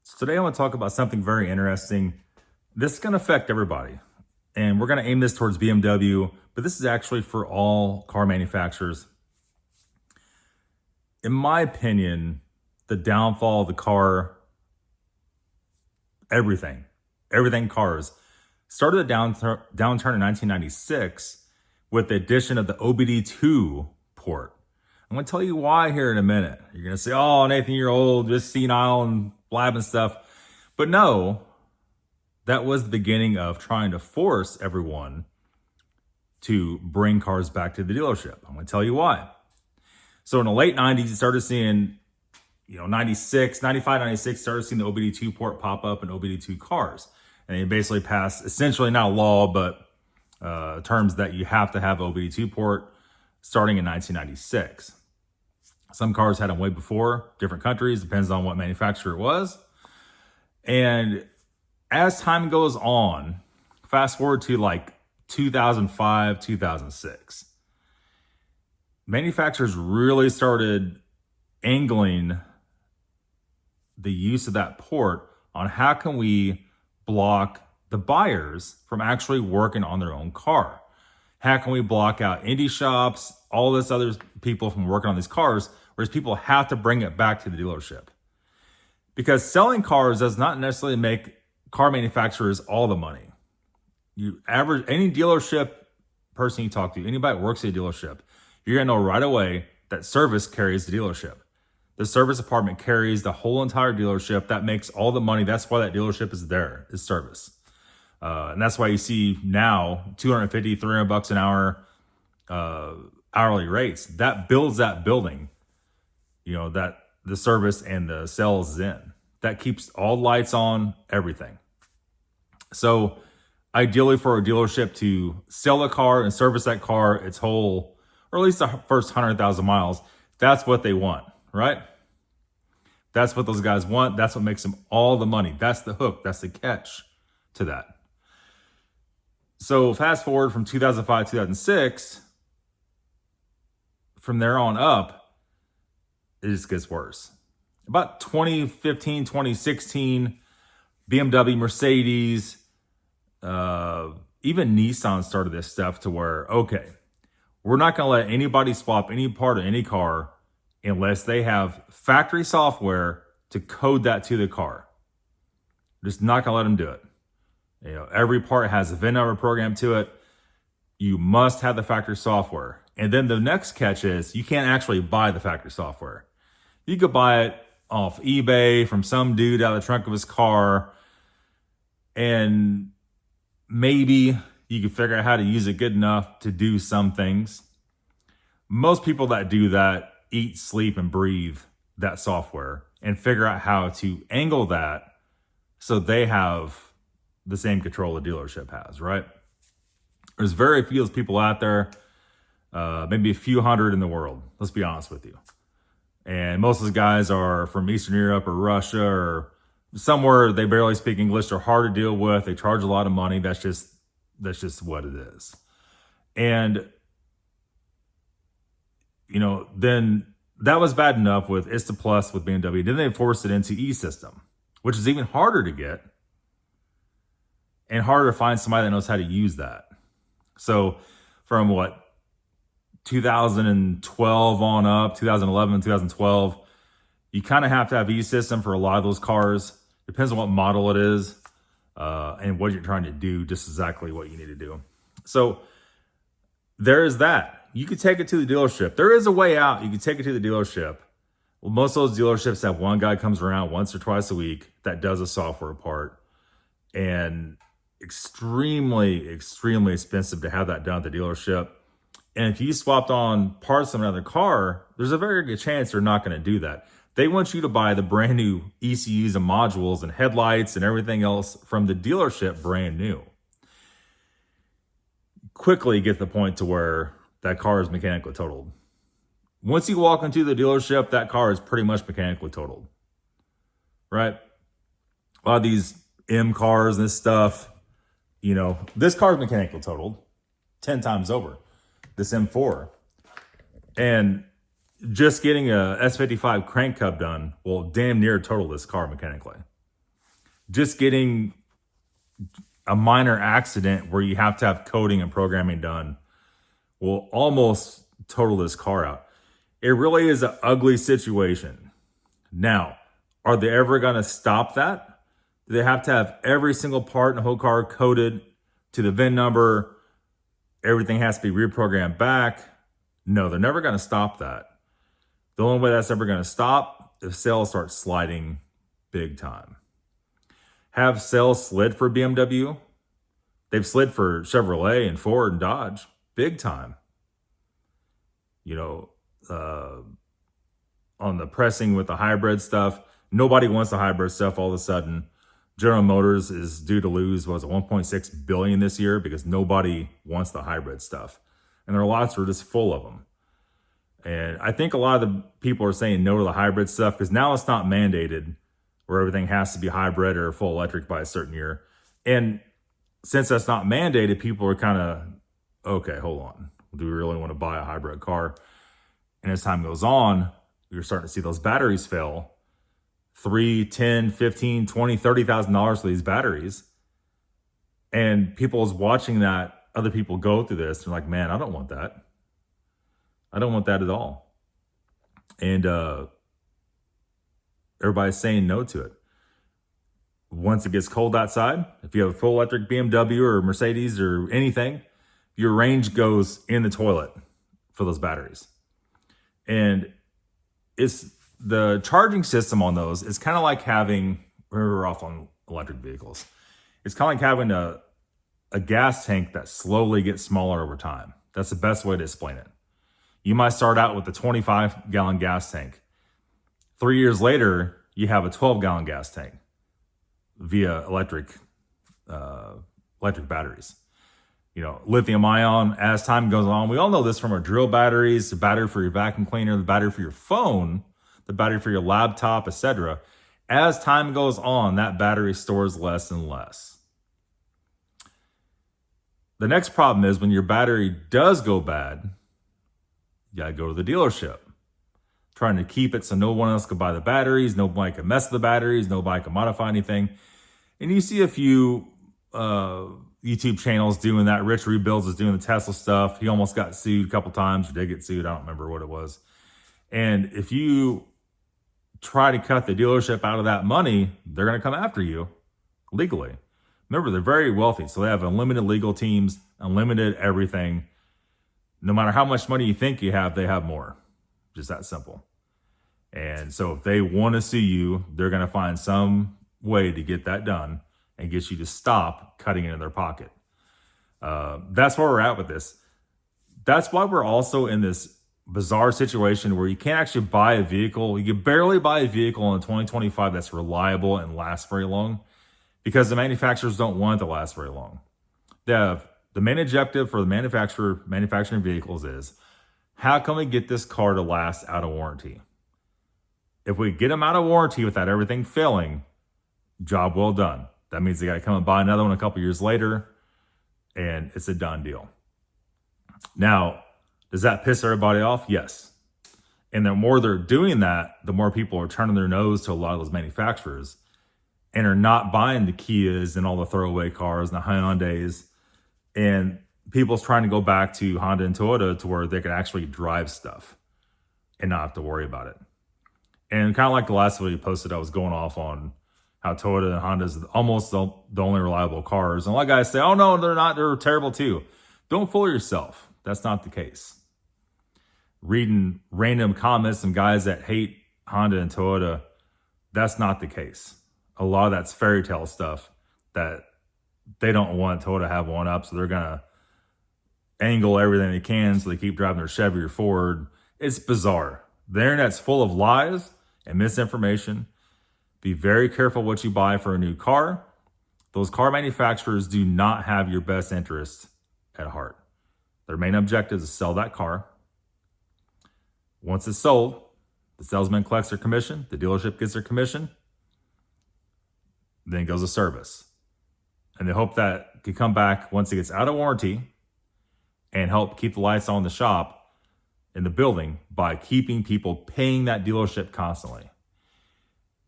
So today I want to talk about something very interesting. This is going to affect everybody. And we're going to aim this towards BMW, but this is actually for all car manufacturers. In my opinion, the downfall of the car, everything cars, started a downturn in 1996 with the addition of the OBD2 port. I'm going to tell you why here in a minute. You're going to say, oh, Nathan, you're old, just senile and blabbing stuff. But no, that was the beginning of trying to force everyone to bring cars back to the dealership. I'm going to tell you why. So in the late 90s, you started seeing, 95, 96, started seeing the OBD2 port pop up in OBD2 cars. And it basically passed, essentially not a law, but terms that you have to have OBD2 port starting in 1996. Some cars had them way before, different countries, depends on what manufacturer it was. And as time goes on, fast forward to like 2005, 2006, manufacturers really started angling the use of that port on how can we block the buyers from actually working on their own car. How can we block out indie shops, all this other people from working on these cars, whereas people have to bring it back to the dealership? Because selling cars does not necessarily make car manufacturers all the money. You average any dealership person you talk to, anybody that works at a dealership, you're gonna know right away that service carries the dealership. The service department carries the whole entire dealership. That makes all the money. That's why that dealership is there, is service. And that's why you see now $250, $300 an hour hourly rates. That builds that building, that the service and the sales is in. That keeps all lights on, everything. So ideally for a dealership to sell a car and service that car its whole, or at least the first 100,000 miles, that's what they want, right? That's what those guys want. That's what makes them all the money. That's the hook. That's the catch to that. So fast forward from 2005, 2006, from there on up, it just gets worse. About 2015, 2016, BMW, Mercedes, even Nissan started this stuff to where, okay, we're not going to let anybody swap any part of any car unless they have factory software to code that to the car. We're just not going to let them do it. Every part has a VIN number program to it. You must have the factory software. And then the next catch is you can't actually buy the factory software. You could buy it off eBay from some dude out of the trunk of his car, and maybe you could figure out how to use it good enough to do some things. Most people that do that eat, sleep, and breathe that software and figure out how to angle that so they have the same control the dealership has, right? There's very few people out there, maybe a few hundred in the world, let's be honest with you. And most of those guys are from Eastern Europe or Russia or somewhere they barely speak English. They're hard to deal with. They charge a lot of money. That's just what it is. And, then that was bad enough with ISTA Plus with BMW. Then they forced it into E-System, which is even harder to get and harder to find somebody that knows how to use that. So from 2012 on up, 2011, 2012, you kind of have to have E-System for a lot of those cars. Depends on what model it is and what you're trying to do, just exactly what you need to do. So there is that. You could take it to the dealership. There is a way out. You can take it to the dealership. Well, most of those dealerships have one guy comes around once or twice a week that does a software part, and extremely, extremely expensive to have that done at the dealership. And if you swapped on parts of another car, there's a very good chance they're not going to do that. They want you to buy the brand new ECUs and modules and headlights and everything else from the dealership brand new. Quickly get to the point to where that car is mechanically totaled. Once you walk into the dealership, that car is pretty much mechanically totaled, right? A lot of these M cars and this stuff, this car is mechanically totaled 10 times over, this M4. And just getting a S55 crank hub done will damn near total this car mechanically. just getting a minor accident where you have to have coding and programming done will almost total this car out. It really is an ugly situation. Now, are they ever going to stop that? Do they have to have every single part in the whole car coded to the VIN number? Everything has to be reprogrammed back? No, they're never going to stop that. The only way that's ever going to stop if sales start sliding big time. Have sales slid for BMW? They've slid for Chevrolet and Ford and Dodge big time. You know, on the pressing with the hybrid stuff, nobody wants the hybrid stuff. All of a sudden, General Motors is due to lose, was it 1.6 billion this year because nobody wants the hybrid stuff. And their lots are just full of them. And I think a lot of the people are saying no to the hybrid stuff because now it's not mandated where everything has to be hybrid or full electric by a certain year. And since that's not mandated, people are kind of, okay, hold on. Do we really want to buy a hybrid car? And as time goes on, you're starting to see those batteries fail. $3, $10, $15, $20, $30,000 for these batteries. And people is watching that, other people go through this. They're like, man, I don't want that. I don't want that at all. And everybody's saying no to it. Once it gets cold outside, if you have a full electric BMW or Mercedes or anything, your range goes in the toilet for those batteries. And it's the charging system on those is kind of like having, we're off on electric vehicles. It's kind of like having a gas tank that slowly gets smaller over time. That's the best way to explain it. You might start out with a 25-gallon gas tank. 3 years later, you have a 12-gallon gas tank via electric batteries. You know, lithium ion, as time goes on, we all know this from our drill batteries, the battery for your vacuum cleaner, the battery for your phone, the battery for your laptop, etc. As time goes on, that battery stores less and less. The next problem is when your battery does go bad, you gotta go to the dealership, trying to keep it so no one else can buy the batteries, nobody can mess with the batteries, nobody can modify anything. And you see a few YouTube channels doing that. Rich Rebuilds is doing the Tesla stuff. He almost got sued a couple times, or did get sued. I don't remember what it was. And if you try to cut the dealership out of that money, they're going to come after you legally. Remember, they're very wealthy, so they have unlimited legal teams, unlimited everything. No matter how much money you think you have, they have more. Just that simple. And so if they want to sue you, they're going to find some way to get that done and get you to stop cutting it in their pocket. That's where we're at with this. That's why we're also in this bizarre situation where you can't actually buy a vehicle. You can barely buy a vehicle in 2025 that's reliable and lasts very long because the manufacturers don't want it to last very long. They have the main objective for the manufacturing vehicles is, how can we get this car to last out of warranty? If we get them out of warranty without everything failing, job well done. That means they got to come and buy another one a couple years later, and it's a done deal. Now, does that piss everybody off? Yes. And the more they're doing that, the more people are turning their nose to a lot of those manufacturers and are not buying the Kias and all the throwaway cars and the Hyundais. And people's trying to go back to Honda and Toyota to where they can actually drive stuff and not have to worry about it. And kind of like the last video you posted, I was going off on how Toyota and Honda is almost the only reliable cars. And a lot of guys say, oh no, they're not, they're terrible too. Don't fool yourself. That's not the case. Reading random comments from guys that hate Honda and Toyota, that's not the case. A lot of that's fairy tale stuff that they don't want Toyota to have one up, so they're gonna angle everything they can so they keep driving their Chevy or Ford. It's bizarre. The internet's full of lies and misinformation. Be very careful what you buy for a new car. Those car manufacturers do not have your best interest at heart. Their main objective is to sell that car. Once it's sold, the salesman collects their commission, the dealership gets their commission, then it goes to service. And they hope that can come back once it gets out of warranty and help keep the lights on in the shop, in the building, by keeping people paying that dealership constantly.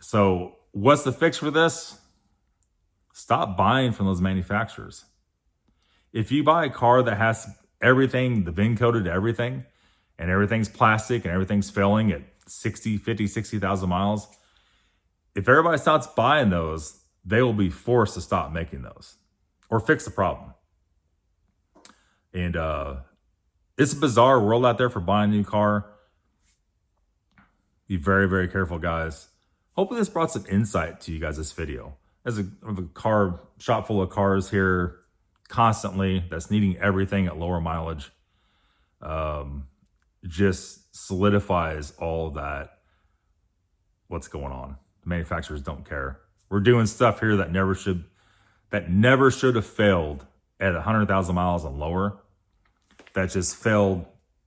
So what's the fix for this? Stop buying from those manufacturers. If you buy a car that has everything, the VIN coded to everything, and everything's plastic and everything's failing at 60, 50, 60,000 miles, if everybody stops buying those, they will be forced to stop making those or fix the problem. And it's a bizarre world out there for buying a new car. Be very, very careful, guys. Hopefully this brought some insight to you guys, this video. As a car shop full of cars here constantly that's needing everything at lower mileage, just solidifies all that, what's going on. The manufacturers don't care. We're doing stuff here that never should have failed at 100,000 miles and lower. That just failed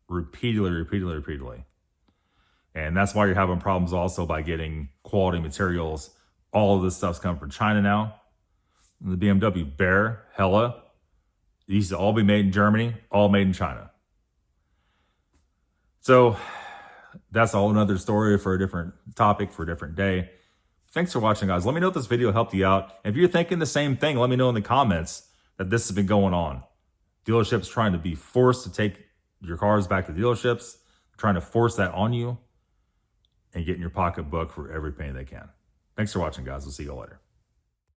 repeatedly. And that's why you're having problems also by getting quality materials. All of this stuff's coming from China now. And the BMW Bear, Hella, these used to all be made in Germany, all made in China. So that's all another story for a different topic for a different day. Thanks for watching, guys. Let me know if this video helped you out. If you're thinking the same thing, let me know in the comments that this has been going on. Dealerships trying to be forced to take your cars back to dealerships, trying to force that on you and get in your pocketbook for every penny they can. Thanks for watching, guys. We'll see you all later.